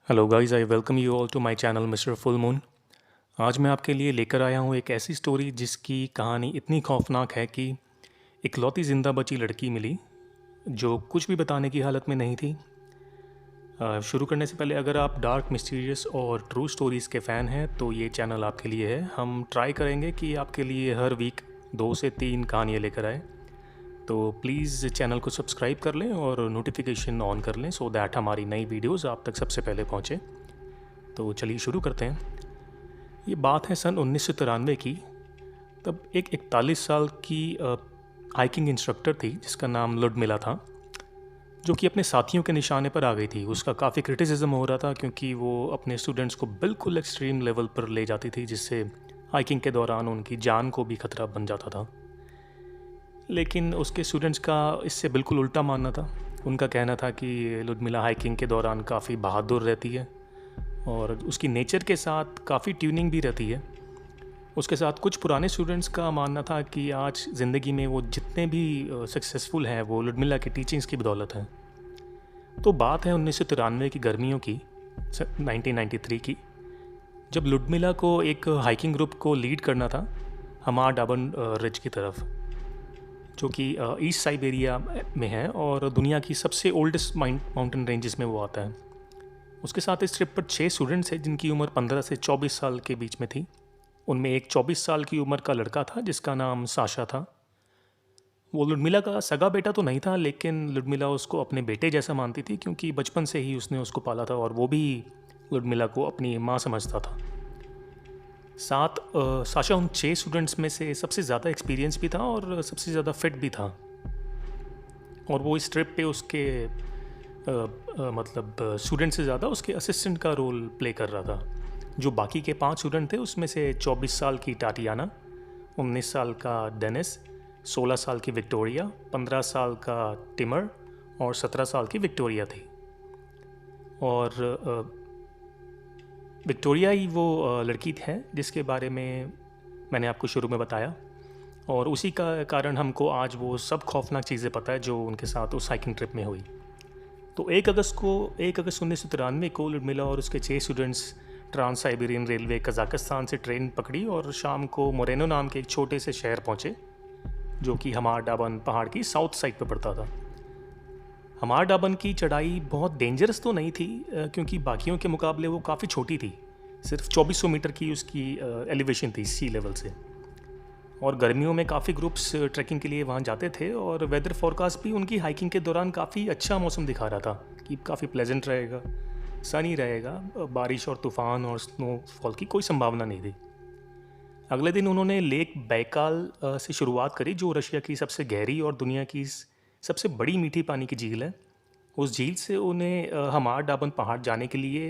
Hello guys, I welcome you all to my channel Mister Full Moon. आज मैं आपके लिए लेकर आया हूँ एक ऐसी स्टोरी जिसकी कहानी इतनी खौफनाक है कि इकलौती ज़िंदा बची लड़की मिली जो कुछ भी बताने की हालत में नहीं थी। शुरू करने से पहले अगर आप डार्क मिस्टीरियस और ट्रू स्टोरीज़ के फ़ैन हैं तो ये चैनल आपके लिए है। हम ट्राई करेंगे कि आपके लिए हर वीक 2 से 3 कहानियाँ लेकर आए। तो प्लीज़ चैनल को सब्सक्राइब कर लें और नोटिफिकेशन ऑन कर लें सो दैट हमारी नई वीडियोस आप तक सबसे पहले पहुँचे। तो चलिए शुरू करते हैं। ये बात है सन 1993 की। तब एक 41 साल की हाइकिंग इंस्ट्रक्टर थी जिसका नाम लुडमिला था, जो कि अपने साथियों के निशाने पर आ गई थी। उसका काफ़ी क्रिटिसिज्म हो रहा था क्योंकि वो अपने स्टूडेंट्स को बिल्कुल एक्सट्रीम लेवल पर ले जाती थी, जिससे हाइकिंग के दौरान उनकी जान को भी खतरा बन जाता था। लेकिन उसके स्टूडेंट्स का इससे बिल्कुल उल्टा मानना था। उनका कहना था कि लुडमिला हाइकिंग के दौरान काफ़ी बहादुर रहती है और उसकी नेचर के साथ काफ़ी ट्यूनिंग भी रहती है। उसके साथ कुछ पुराने स्टूडेंट्स का मानना था कि आज ज़िंदगी में वो जितने भी सक्सेसफुल हैं वो लुडमिला की टीचिंग्स की बदौलत है। तो बात है 1993 की गर्मियों की, 1993 की, जब लुडमिला को एक हाइकिंग ग्रुप को लीड करना था हमार डाबन रिज की तरफ, जो कि ईस्ट साइबेरिया में है और दुनिया की सबसे ओल्डेस्ट माउंटेन रेंजेस में वो आता है। उसके साथ इस ट्रिप पर 6 स्टूडेंट्स हैं जिनकी उम्र 15 से 24 साल के बीच में थी। उनमें एक 24 साल की उम्र का लड़का था जिसका नाम साशा था। वो लुडमिला का सगा बेटा तो नहीं था, लेकिन लुडमिला उसको अपने बेटे जैसा मानती थी क्योंकि बचपन से ही उसने उसको पाला था और वो भी लुडमिला को अपनी माँ समझता था। साथ साशा उन 6 स्टूडेंट्स में से सबसे ज़्यादा एक्सपीरियंस भी था और सबसे ज़्यादा फिट भी था। और वो इस ट्रिप पे उसके मतलब स्टूडेंट से ज़्यादा उसके असिस्टेंट का रोल प्ले कर रहा था। जो बाकी के 5 स्टूडेंट थे उसमें से 24 साल की टाटियाना, 19 साल का डेनिस, 16 साल की विक्टोरिया, 15 साल का टिमर और 17 साल की विक्टोरिया थी। और विक्टोरिया ही वो लड़की है जिसके बारे में मैंने आपको शुरू में बताया, और उसी का कारण हमको आज वो सब खौफनाक चीज़ें पता है जो उनके साथ उस हाइकिंग ट्रिप में हुई। तो 1 अगस्त 1993 को लुडमिला और उसके 6 students Trans Siberian railway Kazakhstan से ट्रेन पकड़ी और शाम को मोरेनो नाम के एक छोटे से शहर पहुँचे जो कि हमार डाबन पहाड़ की साउथ साइड पर पड़ता था। हमार डाबन की चढ़ाई बहुत डेंजरस तो नहीं थी क्योंकि बाकियों के मुकाबले वो काफ़ी छोटी थी। सिर्फ 2400 मीटर की उसकी एलिवेशन थी सी लेवल से। और गर्मियों में काफ़ी ग्रुप्स ट्रैकिंग के लिए वहाँ जाते थे और वेदर फोरकास्ट भी उनकी हाइकिंग के दौरान काफ़ी अच्छा मौसम दिखा रहा था कि काफ़ी प्लेजेंट रहेगा, सनी रहेगा, बारिश और तूफ़ान और स्नोफॉल की कोई संभावना नहीं थी। अगले दिन उन्होंने लेक बैकाल से शुरुआत करी, जो रशिया की सबसे गहरी और दुनिया की सबसे बड़ी मीठी पानी की झील है। उस झील से उन्हें हमार डाबन पहाड़ जाने के लिए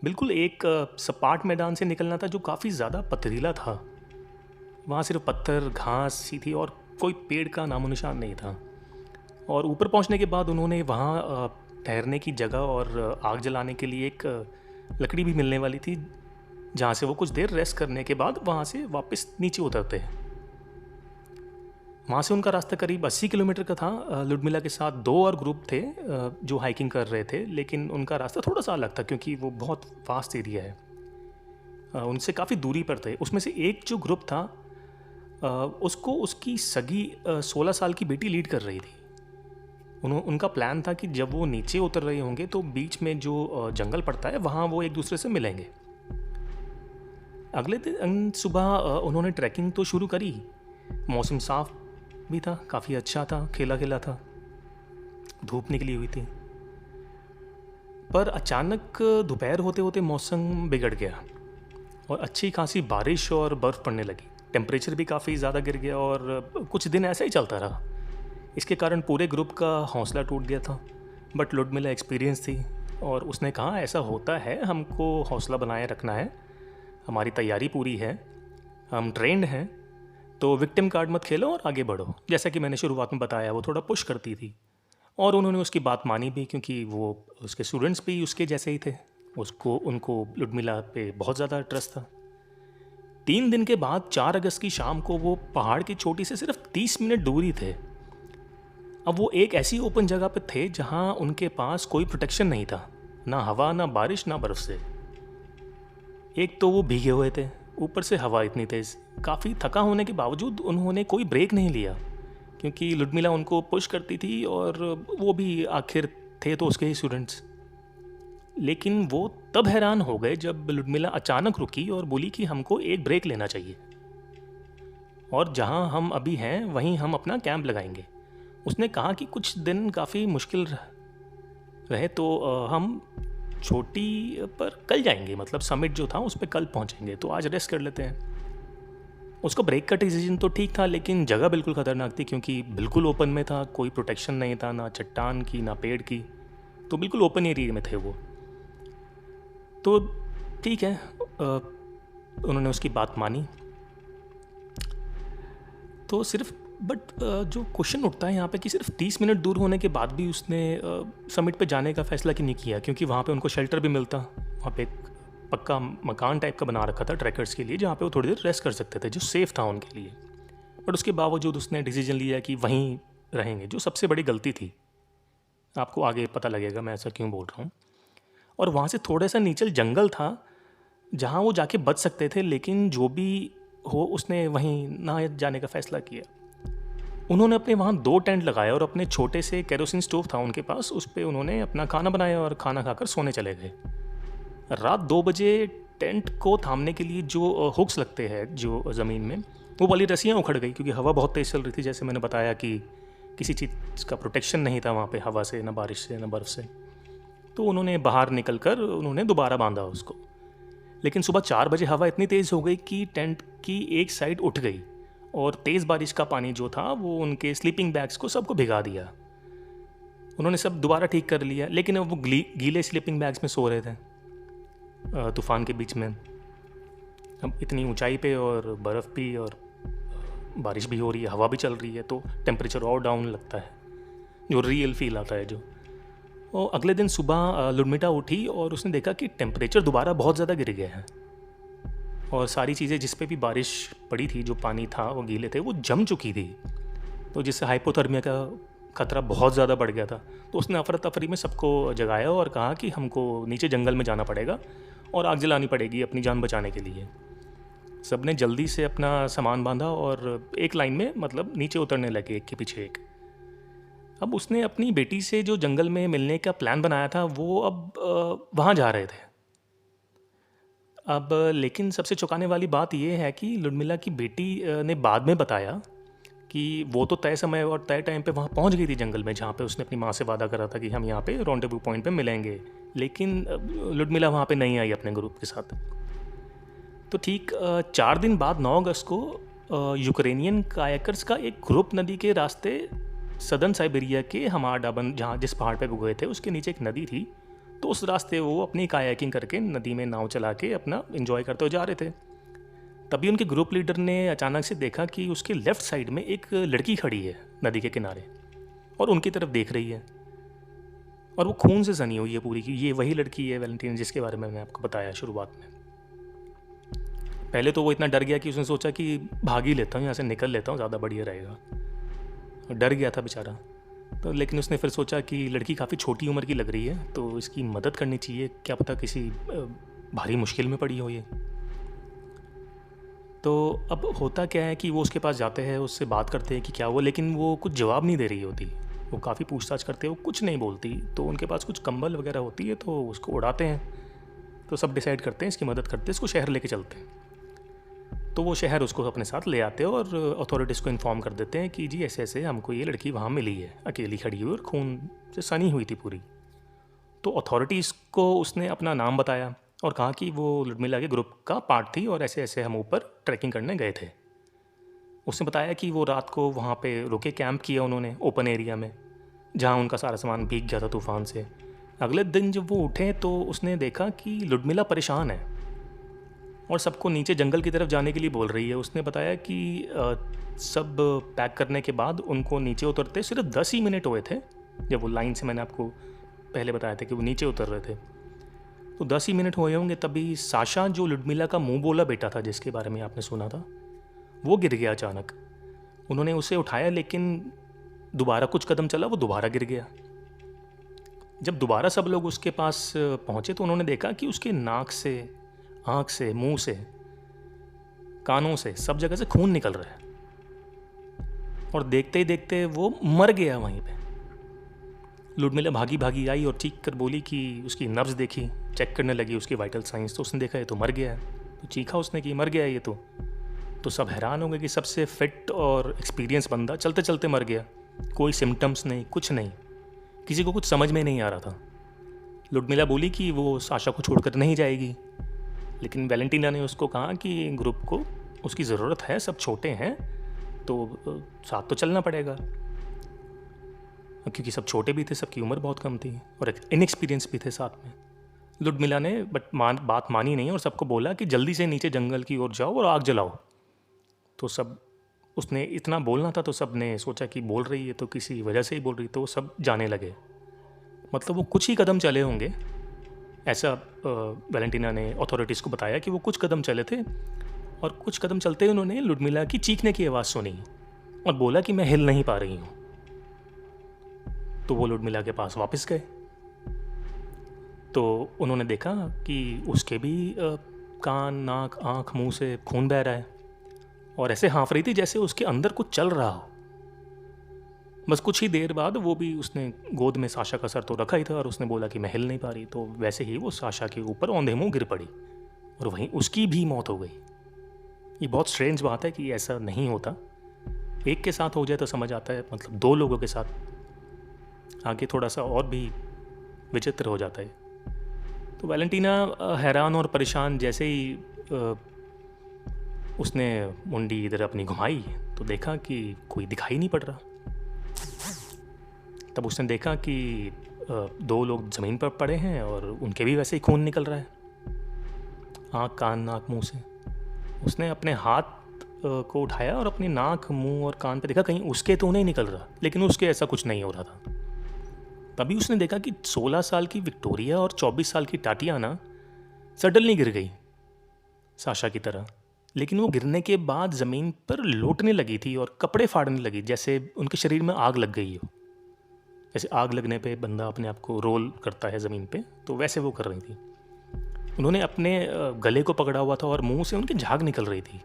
बिल्कुल एक सपाट मैदान से निकलना था जो काफ़ी ज़्यादा पथरीला था। वहाँ सिर्फ पत्थर घास सी थी और कोई पेड़ का नामो निशान नहीं था। और ऊपर पहुँचने के बाद उन्होंने वहाँ ठहरने की जगह और आग जलाने के लिए एक लकड़ी भी मिलने वाली थी, जहाँ से वो कुछ देर रेस्ट करने के बाद वहाँ से वापस नीचे उतरते हैं। वहाँ से उनका रास्ता करीब 80 किलोमीटर का था। लुडमिला के साथ 2 और ग्रुप थे जो हाइकिंग कर रहे थे, लेकिन उनका रास्ता थोड़ा सा अलग था क्योंकि वो बहुत वास्ट एरिया है। उनसे काफ़ी दूरी पर थे। उसमें से एक जो ग्रुप था उसको उसकी सगी 16 साल की बेटी लीड कर रही थी। उनका प्लान था कि जब वो नीचे उतर रहे होंगे तो बीच में जो जंगल पड़ता है वहाँ वो एक दूसरे से मिलेंगे। अगले दिन सुबह उन्होंने ट्रैकिंग तो शुरू करी। मौसम साफ भी था, काफ़ी अच्छा था, खिला खिला था, धूप निकली हुई थी। पर अचानक दोपहर होते होते मौसम बिगड़ गया और अच्छी खासी बारिश और बर्फ़ पड़ने लगी। टेम्परेचर भी काफ़ी ज़्यादा गिर गया और कुछ दिन ऐसा ही चलता रहा। इसके कारण पूरे ग्रुप का हौसला टूट गया था। बट लुडमिला एक्सपीरियंस थी और उसने कहा ऐसा होता है, हमको हौसला बनाए रखना है, हमारी तैयारी पूरी है, हम ट्रेंड हैं, तो विक्टिम कार्ड मत खेलो और आगे बढ़ो। जैसा कि मैंने शुरुआत में बताया, वो थोड़ा पुश करती थी और उन्होंने उसकी बात मानी भी क्योंकि वो उसके स्टूडेंट्स भी उसके जैसे ही थे। उनको लुडमिला पे बहुत ज़्यादा ट्रस्ट था। 3 दिन के बाद 4 अगस्त की शाम को वो पहाड़ की चोटी से सिर्फ 30 मिनट दूरी थे। अब वो एक ऐसी ओपन जगह पे थे जहाँ उनके पास कोई प्रोटेक्शन नहीं था ना हवा, ना बारिश, ना बर्फ़ से। एक तो वो भीगे हुए थे, ऊपर से हवा इतनी तेज़। काफ़ी थका होने के बावजूद उन्होंने कोई ब्रेक नहीं लिया, क्योंकि लुडमिला उनको पुश करती थी और वो भी आखिर थे तो उसके ही स्टूडेंट्स। लेकिन वो तब हैरान हो गए जब लुडमिला अचानक रुकी और बोली कि हमको एक ब्रेक लेना चाहिए, और जहाँ हम अभी हैं वहीं हम अपना कैंप लगाएंगे। उसने कहा कि कुछ दिन काफ़ी मुश्किल रहे तो हम छोटी पर कल जाएंगे, मतलब समिट जो था उस पर कल पहुँचेंगे, तो आज रेस्ट कर लेते हैं। उसका ब्रेक का डिसीजन तो ठीक था, लेकिन जगह बिल्कुल ख़तरनाक थी, क्योंकि बिल्कुल ओपन में था, कोई प्रोटेक्शन नहीं था, ना चट्टान की ना पेड़ की, तो बिल्कुल ओपन एरिया में थे वो। तो ठीक है, उन्होंने उसकी बात मानी। तो सिर्फ जो क्वेश्चन उठता है यहाँ पे कि सिर्फ 30 मिनट दूर होने के बाद भी उसने समिट पे जाने का फ़ैसला क्यों नहीं किया, क्योंकि वहाँ पे उनको शेल्टर भी मिलता, वहाँ पे एक पक्का मकान टाइप का बना रखा था ट्रैकर्स के लिए, जहाँ पे वो थोड़ी देर रेस्ट कर सकते थे, जो सेफ़ था उनके लिए। बट उसके बावजूद उसने डिसीजन लिया कि वहीं रहेंगे, जो सबसे बड़ी गलती थी। आपको आगे पता लगेगा मैं ऐसा क्यों बोल रहा हूँ। और वहाँ से थोड़ा सा नीचे जंगल था जहाँ वो जाके बच सकते थे, लेकिन जो भी हो उसने वहीं ना जाने का फ़ैसला किया। उन्होंने अपने वहाँ 2 टेंट लगाए और अपने छोटे से केरोसिन स्टोव था उनके पास, उस पे उन्होंने अपना खाना बनाया और खाना खाकर सोने चले गए। रात 2 बजे टेंट को थामने के लिए जो हुक्स लगते हैं जो ज़मीन में, वो वाली रस्सियाँ उखड़ गई, क्योंकि हवा बहुत तेज़ चल रही थी। जैसे मैंने बताया कि किसी चीज़ का प्रोटेक्शन नहीं था वहाँ पे, हवा से, ना बारिश से, ना बर्फ़ से। तो उन्होंने बाहर निकल कर उन्होंने दोबारा बांधा उसको। लेकिन सुबह 4 बजे हवा इतनी तेज़ हो गई कि टेंट की एक साइड उठ गई, और तेज़ बारिश का पानी जो था वो उनके स्लीपिंग बैग्स को सबको भिगा दिया। उन्होंने सब दोबारा ठीक कर लिया, लेकिन अब वो गीले स्लीपिंग बैग्स में सो रहे थे तूफ़ान के बीच में। अब इतनी ऊंचाई पे और बर्फ़ भी और बारिश भी हो रही है, हवा भी चल रही है, तो टेम्परेचर और डाउन लगता है, जो रियल फील आता है जो। और अगले दिन सुबह लुडमिटा उठी और उसने देखा कि टेम्परेचर दोबारा बहुत ज़्यादा गिर गया है, और सारी चीज़ें जिस पे भी बारिश पड़ी थी, जो पानी था वो गीले थे, वो जम चुकी थी, तो जिससे हाइपोथर्मिया का खतरा बहुत ज़्यादा बढ़ गया था। तो उसने अफरा तफरी में सबको जगाया और कहा कि हमको नीचे जंगल में जाना पड़ेगा और आग जलानी पड़ेगी अपनी जान बचाने के लिए। सब ने जल्दी से अपना सामान बांधा और एक लाइन में, मतलब नीचे उतरने लगे एक के पीछे एक। अब उसने अपनी बेटी से जो जंगल में मिलने का प्लान बनाया था, वो अब वहाँ जा रहे थे। अब लेकिन सबसे चौंकाने वाली बात ये है कि लुडमिला की बेटी ने बाद में बताया कि वो तो तय समय और तय टाइम पे वहाँ पहुँच गई थी जंगल में, जहाँ पे उसने अपनी माँ से वादा करा था कि हम यहाँ पे रॉन्डेवू पॉइंट पे मिलेंगे। लेकिन लुडमिला वहाँ पे नहीं आई अपने ग्रुप के साथ। तो ठीक 4 दिन बाद 9 अगस्त को यूक्रेनियन कायाकर्स का एक ग्रुप नदी के रास्ते सदर्न साइबेरिया के हमारडाबन, जहाँ जिस पहाड़ पे वो गए थे, उसके नीचे एक नदी थी, तो उस रास्ते वो अपनी कायाकिंग करके नदी में नाव चला के अपना एंजॉय करते हुए जा रहे थे। तभी उनके ग्रुप लीडर ने अचानक से देखा कि उसके लेफ्ट साइड में एक लड़की खड़ी है नदी के किनारे और उनकी तरफ देख रही है, और वो खून से सनी हुई है पूरी की। ये वही लड़की है वैलेंटीना, जिसके बारे में मैंने आपको बताया शुरुआत में। पहले तो वो इतना डर गया कि उसने सोचा कि भाग ही लेता हूँ, यहाँ से निकल लेता हूँ, ज़्यादा बढ़िया रहेगा। डर गया था बेचारा। तो लेकिन उसने फिर सोचा कि लड़की काफ़ी छोटी उम्र की लग रही है, तो इसकी मदद करनी चाहिए, क्या पता किसी भारी मुश्किल में पड़ी हो ये। तो अब होता क्या है कि वो उसके पास जाते हैं, उससे बात करते हैं कि क्या हुआ, लेकिन वो कुछ जवाब नहीं दे रही होती। वो काफ़ी पूछताछ करते हैं, वो कुछ नहीं बोलती। तो उनके पास कुछ कंबल वगैरह होती है, तो उसको उड़ाते हैं। तो सब डिसाइड करते हैं इसकी मदद करते हैं, इसको शहर लेके चलते हैं। तो वो शहर उसको अपने साथ ले आते हैं और अथॉरिटीज़ को इन्फॉर्म कर देते हैं कि जी ऐसे ऐसे हमको ये लड़की वहाँ मिली है, अकेली खड़ी हुई और खून से सनी हुई थी पूरी। तो अथॉरिटीज़ को उसने अपना नाम बताया और कहा कि वो लुडमिला के ग्रुप का पार्ट थी और ऐसे ऐसे हम ऊपर ट्रैकिंग करने गए थे। उसने बताया कि वो रात को वहाँ पे रुके, कैंप किया उन्होंने ओपन एरिया में, जहाँ उनका सारा सामान भीग गया था तूफ़ान से। अगले दिन जब वो उठे तो उसने देखा कि लुडमिला परेशान है और सबको नीचे जंगल की तरफ जाने के लिए बोल रही है। उसने बताया कि सब पैक करने के बाद उनको नीचे उतरते सिर्फ 10 ही मिनट हुए थे। जब वो लाइन से, मैंने आपको पहले बताया था कि वो नीचे उतर रहे थे, तो 10 ही मिनट हुए होंगे, तभी साशा, जो लुडमिला का मुंह बोला बेटा था जिसके बारे में आपने सुना था, वो गिर गया अचानक। उन्होंने उसे उठाया, लेकिन दोबारा कुछ कदम चला, वो दोबारा गिर गया। जब दोबारा सब लोग उसके पास पहुँचे तो उन्होंने देखा कि उसके नाक से, आँख से, मुंह से, कानों से, सब जगह से खून निकल रहा है और देखते ही देखते वो मर गया वहीं पे। लुडमिला भागी भागी आई और चीख कर बोली कि उसकी नब्ज देखी, चेक करने लगी उसकी वाइटल साइंस, तो उसने देखा ये तो मर गया है। तो चीखा उसने कि मर गया ये तो सब हैरान हो गए कि सबसे फिट और एक्सपीरियंस बंदा चलते चलते मर गया, कोई सिम्टम्स नहीं, कुछ नहीं, किसी को कुछ समझ में नहीं आ रहा था। लुडमिला बोली कि वो साशा को छोड़कर नहीं जाएगी, लेकिन वैलेंटीना ने उसको कहा कि ग्रुप को उसकी ज़रूरत है, सब छोटे हैं तो साथ तो चलना पड़ेगा, क्योंकि सब छोटे भी थे, सबकी उम्र बहुत कम थी और इनएक्सपीरियंस भी थे साथ में। लुडमिला ने बात मानी नहीं और सबको बोला कि जल्दी से नीचे जंगल की ओर जाओ और आग जलाओ। तो सब, उसने इतना बोलना था तो सब ने सोचा कि बोल रही है तो किसी वजह से ही बोल रही, तो वो सब जाने लगे। मतलब वो कुछ ही कदम चले होंगे, ऐसा वैलेंटीना ने अथॉरिटीज़ को बताया कि वो कुछ कदम चले थे और कुछ कदम चलते ही उन्होंने लुडमिला की चीखने की आवाज़ सुनी और बोला कि मैं हिल नहीं पा रही हूँ। तो वो लुडमिला के पास वापस गए तो उन्होंने देखा कि उसके भी कान, नाक, आँख, मुंह से खून बह रहा है और ऐसे हाँफ रही थी जैसे उसके अंदर कुछ चल रहा हो। बस कुछ ही देर बाद वो भी, उसने गोद में साशा का सर तो रखा ही था और उसने बोला कि मैं हिल नहीं पा रही, तो वैसे ही वो साशा के ऊपर औंधे मुँह गिर पड़ी और वहीं उसकी भी मौत हो गई। ये बहुत स्ट्रेंज बात है कि ऐसा नहीं होता, एक के साथ हो जाए तो समझ आता है, मतलब दो लोगों के साथ आगे थोड़ा सा और भी विचित्र हो जाता है। तो वैलेंटीना हैरान और परेशान, जैसे ही उसने मुंडी इधर अपनी घुमाई तो देखा कि कोई दिखाई नहीं पड़ रहा। तब उसने देखा कि दो लोग ज़मीन पर पड़े हैं और उनके भी वैसे ही खून निकल रहा है, आँख, कान, नाक, मुंह से। उसने अपने हाथ को उठाया और अपनी नाक, मुंह और कान पे देखा, कहीं उसके तो नहीं निकल रहा, लेकिन उसके ऐसा कुछ नहीं हो रहा था। तभी उसने देखा कि 16 साल की विक्टोरिया और 24 साल की टाटियाना सडनली गिर गई साशा की तरह, लेकिन वो गिरने के बाद ज़मीन पर लोटने लगी थी और कपड़े फाड़ने लगी, जैसे उनके शरीर में आग लग गई हो। जैसे आग लगने पे बंदा अपने आप को रोल करता है ज़मीन पे, तो वैसे वो कर रही थी। उन्होंने अपने गले को पकड़ा हुआ था और मुंह से उनकी झाग निकल रही थी।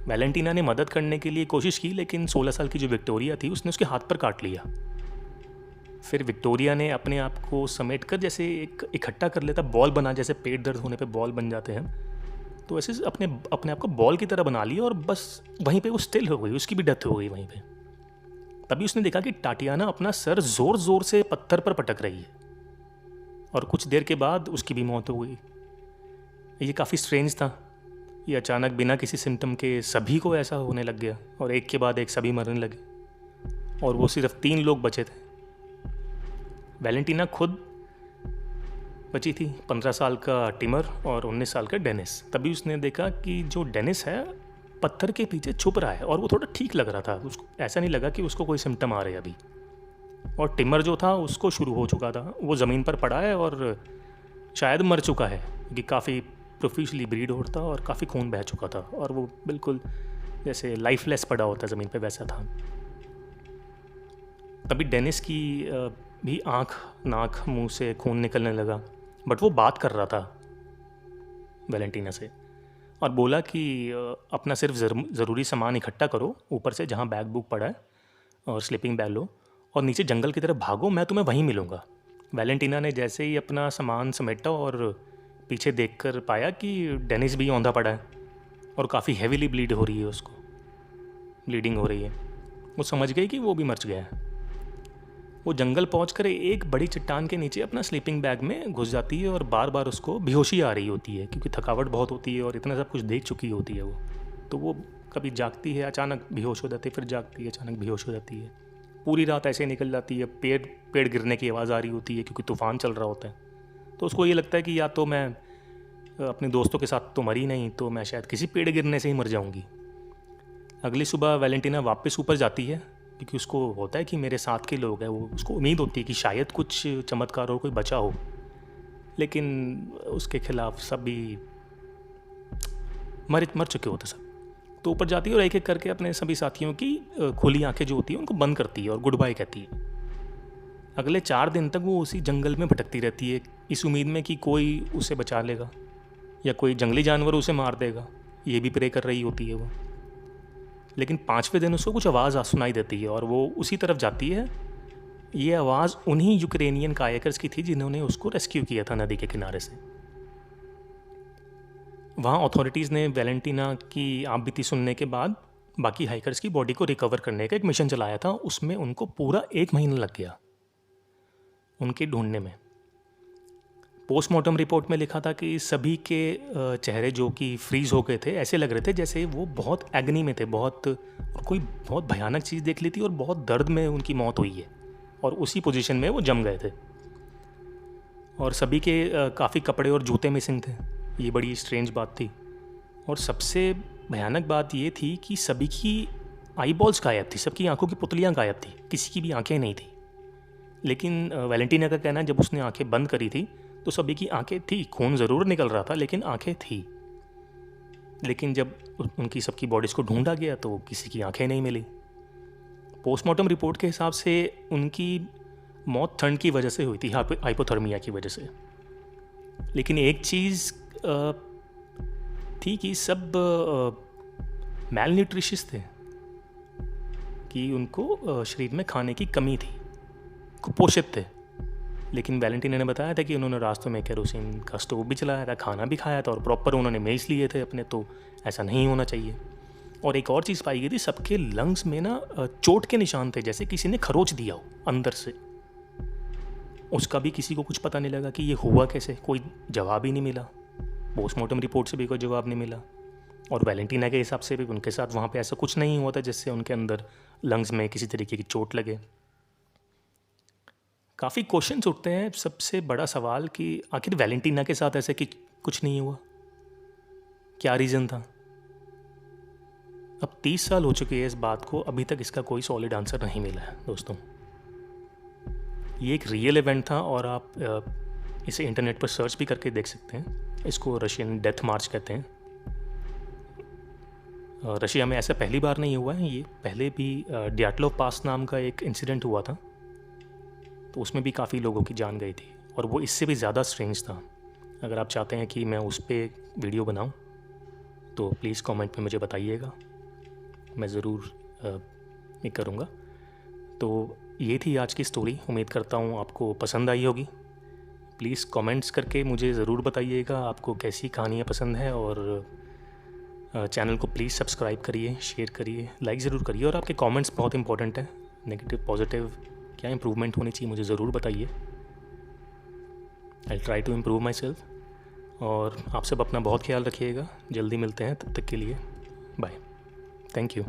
वैलेंटीना ने मदद करने के लिए कोशिश की, लेकिन 16 साल की जो विक्टोरिया थी उसने उसके हाथ पर काट लिया। फिर विक्टोरिया ने अपने आप को समेट कर जैसे एक इकट्ठा कर लेता बॉल बना, जैसे पेट दर्द होने पे बॉल बन जाते हैं, तो ऐसे अपने आप को बॉल की तरह बना लिया और बस वहीं पे वो स्टिल हो गई, उसकी भी डेथ हो गई वहीं पे। तभी उसने देखा कि टाटियाना अपना सर ज़ोर ज़ोर से पत्थर पर पटक रही है और कुछ देर के बाद उसकी भी मौत हो गई। ये काफ़ी स्ट्रेंज था, ये अचानक बिना किसी सिम्टम के सभी को ऐसा होने लग गया और एक के बाद एक सभी मरने लगे और वो सिर्फ 3 लोग बचे थे। वैलेंटीना खुद बची थी, 15 साल का टिमर और 19 साल का डेनिस। तभी उसने देखा कि जो डेनिस है पत्थर के पीछे छुप रहा है और वो थोड़ा ठीक लग रहा था, उसको ऐसा नहीं लगा कि उसको कोई सिम्टम आ रहे हैं अभी। और टिमर जो था उसको शुरू हो चुका था, वो ज़मीन पर पड़ा है और शायद मर चुका है क्योंकि काफ़ी प्रोफिशली ब्लीड हो रहा था और काफ़ी खून बह चुका था और वो बिल्कुल जैसे लाइफलेस पड़ा होता ज़मीन पे वैसा था। तभी डेनिस की भी आँख, नाक, मुंह से खून निकलने लगा, बट वो बात कर रहा था वैलेंटीना से और बोला कि अपना सिर्फ ज़रूरी सामान इकट्ठा करो ऊपर से, जहाँ बैग बुक पड़ा है, और स्लीपिंग बैग लो और नीचे जंगल की तरफ भागो, मैं तुम्हें वहीं मिलूँगा। वैलेंटीना ने जैसे ही अपना सामान समेटा और पीछे देखकर पाया कि डेनिस भी औंधा पड़ा है और काफ़ी हैवीली ब्लीड हो रही है, उसको ब्लीडिंग हो रही है। वो समझ गई कि वो भी मर गया है। वो जंगल पहुंचकर एक बड़ी चट्टान के नीचे अपना स्लीपिंग बैग में घुस जाती है और बार बार उसको बेहोशी आ रही होती है क्योंकि थकावट बहुत होती है और इतना सब कुछ देख चुकी होती है वो। तो वो कभी जागती है, अचानक बेहोश हो जाती है, फिर जागती है, अचानक बेहोश हो जाती है। पूरी रात ऐसे निकल जाती है। पेड़ गिरने की आवाज़ आ रही होती है क्योंकि तूफ़ान चल रहा होता है। तो उसको ये लगता है कि या तो मैं अपने दोस्तों के साथ तो मरी नहीं, तो मैं शायद किसी पेड़ गिरने से ही मर जाऊँगी। अगली सुबह वैलेंटीना वापस ऊपर जाती है क्योंकि उसको होता है कि मेरे साथ के लोग हैं, वो उसको उम्मीद होती है कि शायद कुछ चमत्कार और कोई बचा हो, लेकिन उसके खिलाफ सभी मर चुके होते सब। तो ऊपर जाती है और एक एक करके अपने सभी साथियों की खुली आंखें जो होती है उनको बंद करती है और गुड बाय कहती है। अगले 4 दिन तक वो उसी जंगल में भटकती रहती है, इस उम्मीद में कि कोई उसे बचा लेगा या कोई जंगली जानवर उसे मार देगा। ये भी प्रे कर रही होती है वो। लेकिन 5वें दिन उसको कुछ आवाज़ सुनाई देती है और वो उसी तरफ जाती है। ये आवाज़ उन्हीं यूक्रेनियन कायाकर्स की थी जिन्होंने उसको रेस्क्यू किया था नदी के किनारे से। वहाँ अथॉरिटीज़ ने वैलेंटीना की आपबीती सुनने के बाद बाकी हाइकर्स की बॉडी को रिकवर करने का एक मिशन चलाया था। उसमें उनको पूरा 1 महीना लग गया उनके ढूंढने में। पोस्टमार्टम रिपोर्ट में लिखा था कि सभी के चेहरे जो कि फ्रीज हो गए थे, ऐसे लग रहे थे जैसे वो बहुत एग्नी में थे, कोई बहुत भयानक चीज़ देख ली थी और बहुत दर्द में उनकी मौत हुई है, और उसी पोजीशन में वो जम गए थे। और सभी के काफ़ी कपड़े और जूते मिसिंग थे। ये बड़ी स्ट्रेंज बात थी। और सबसे भयानक बात ये थी कि सभी की आई बॉल्स गायब थी, सबकी आंखों की पुतलियाँ गायब थी, किसी की भी आंखें नहीं थी। लेकिन वैलेंटीना का कहना है जब उसने आंखें बंद करी थी तो सभी की आंखें थी, खून ज़रूर निकल रहा था लेकिन आंखें थी। लेकिन जब उनकी सबकी बॉडीज़ को ढूंढा गया तो किसी की आंखें नहीं मिली। पोस्टमार्टम रिपोर्ट के हिसाब से उनकी मौत ठंड की वजह से हुई थी, हाइपोथर्मिया की वजह से। लेकिन एक चीज़ थी कि सब मैल न्यूट्रिशियस थे, कि उनको शरीर में खाने की कमी थी, कुपोषित थे। लेकिन वैलेंटीना ने बताया था कि उन्होंने रास्तों में केरोसिन का स्टोव भी चलाया था, खाना भी खाया था और प्रॉपर उन्होंने मेल्स लिए थे अपने, तो ऐसा नहीं होना चाहिए। और एक और चीज़ पाई गई थी, सबके लंग्स में ना चोट के निशान थे, जैसे किसी ने खरोच दिया हो अंदर से। उसका भी किसी को कुछ पता नहीं लगा कि ये हुआ कैसे, कोई जवाब ही नहीं मिला। पोस्टमार्टम रिपोर्ट से भी कोई जवाब नहीं मिला। और वैलेंटीना के हिसाब से भी उनके साथ वहाँ पे ऐसा कुछ नहीं हुआ था जिससे उनके अंदर लंग्स में किसी तरीके की चोट लगे। काफ़ी क्वेश्चंस उठते हैं। सबसे बड़ा सवाल कि आखिर वैलेंटीना के साथ ऐसे कि कुछ नहीं हुआ, क्या रीज़न था? अब 30 साल हो चुके हैं इस बात को, अभी तक इसका कोई सॉलिड आंसर नहीं मिला है दोस्तों। ये एक रियल इवेंट था और आप इसे इंटरनेट पर सर्च भी करके देख सकते हैं। इसको रशियन डेथ मार्च कहते हैं। रशिया में ऐसा पहली बार नहीं हुआ है, ये पहले भी ड्याटलोव पास नाम का एक इंसिडेंट हुआ था, तो उसमें भी काफ़ी लोगों की जान गई थी और वो इससे भी ज़्यादा स्ट्रेंज था। अगर आप चाहते हैं कि मैं उस पर वीडियो बनाऊं तो प्लीज़ कमेंट में मुझे बताइएगा, मैं ज़रूर ये करूँगा। तो ये थी आज की स्टोरी, उम्मीद करता हूँ आपको पसंद आई होगी। प्लीज़ कमेंट्स करके मुझे ज़रूर बताइएगा आपको कैसी कहानियाँ पसंद है, और चैनल को प्लीज़ सब्सक्राइब करिए, शेयर करिए, लाइक ज़रूर करिए। और आपके कमेंट्स बहुत इंपॉर्टेंट हैं, नेगेटिव पॉजिटिव क्या इंप्रूवमेंट होनी चाहिए मुझे ज़रूर बताइए। I try to improve myself. और आप सब अपना बहुत ख्याल रखिएगा। जल्दी मिलते हैं, तब तक के लिए बाय। Thank you.